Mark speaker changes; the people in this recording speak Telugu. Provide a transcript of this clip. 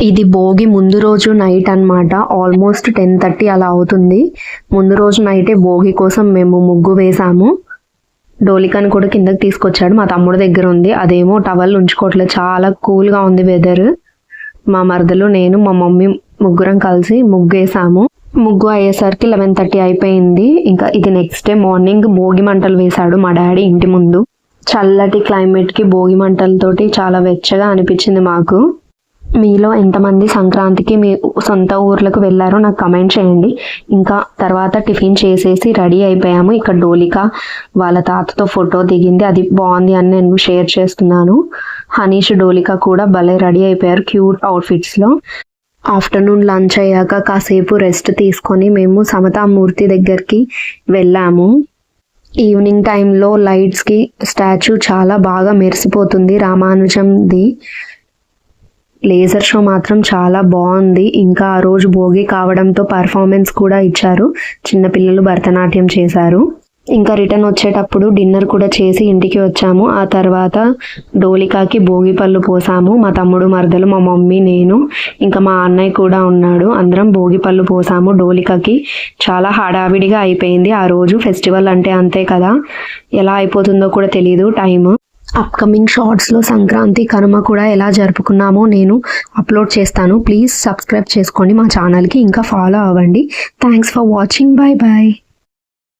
Speaker 1: ఇది భోగి ముందు రోజు నైట్ అన్నమాట. ఆల్మోస్ట్ 10:30 అలా అవుతుంది. ముందు రోజు నైటే భోగి కోసం మేము ముగ్గు వేసాము. డోలికాని కూడా కిందకి తీసుకొచ్చాడు. మా తమ్ముడు దగ్గర ఉంది. అదేమో టవల్ ఉంచుకోవట్లేదు. చాలా కూల్గా ఉంది వెదర్. మా మరదలు, నేను, మా మమ్మీ ముగ్గురం కలిసి ముగ్గు వేసాము. ముగ్గు అయ్యేసరికి 11:30 అయిపోయింది. ఇంకా ఇది నెక్స్ట్ డే మార్నింగ్ భోగి మంటలు వేశాడు మా డాడీ ఇంటి ముందు. చల్లటి క్లైమేట్కి భోగి మంటలతోటి చాలా వెచ్చగా అనిపించింది మాకు. మీలో ఎంతమంది సంక్రాంతికి మీ సొంత ఊర్లకు వెళ్ళారో నాకు కమెంట్ చేయండి. ఇంకా తర్వాత టిఫిన్ చేసేసి రెడీ అయిపోయాము. ఇక్కడ డోలిక వాళ్ళ తాతతో ఫోటో దిగింది. అది బాగుంది అని నేను షేర్ చేస్తున్నాను. హనీష్, డోలిక కూడా భలే రెడీ అయిపోయారు క్యూట్ అవుట్ఫిట్స్లో. ఆఫ్టర్నూన్ లంచ్ అయ్యాక కాసేపు రెస్ట్ తీసుకొని మేము సమతామూర్తి దగ్గరికి వెళ్ళాము. ఈవినింగ్ టైంలో లైట్స్కి స్టాచ్యూ చాలా బాగా మెరిసిపోతుంది. రామానుజంది లేజర్ షో మాత్రం చాలా బాగుంది. ఇంకా ఆ రోజు భోగి కావడంతో పర్ఫార్మెన్స్ కూడా ఇచ్చారు. చిన్నపిల్లలు భరతనాట్యం చేశారు. ఇంకా రిటర్న్ వచ్చేటప్పుడు డిన్నర్ కూడా చేసి ఇంటికి వచ్చాము. ఆ తర్వాత డోలికాకి భోగి పళ్ళు పోసాము. మా తమ్ముడు, మరదలు, మా మమ్మీ, నేను, ఇంకా మా అన్నయ్య కూడా ఉన్నాడు. అందరం భోగి పళ్ళు పోసాము. డోలికాకి చాలా హడావిడిగా అయిపోయింది. ఆ రోజు ఫెస్టివల్ అంటే అంతే కదా, ఎలా అయిపోతుందో కూడా తెలియదు టైం. అప్కమింగ్ షార్ట్స్లో సంక్రాంతి, కనుమ కూడా ఎలా జరుపుకున్నామో నేను అప్లోడ్ చేస్తాను. ప్లీజ్ సబ్స్క్రైబ్ చేసుకోండి మా ఛానల్కి, ఇంకా ఫాలో అవ్వండి. Thanks for watching. Bye bye.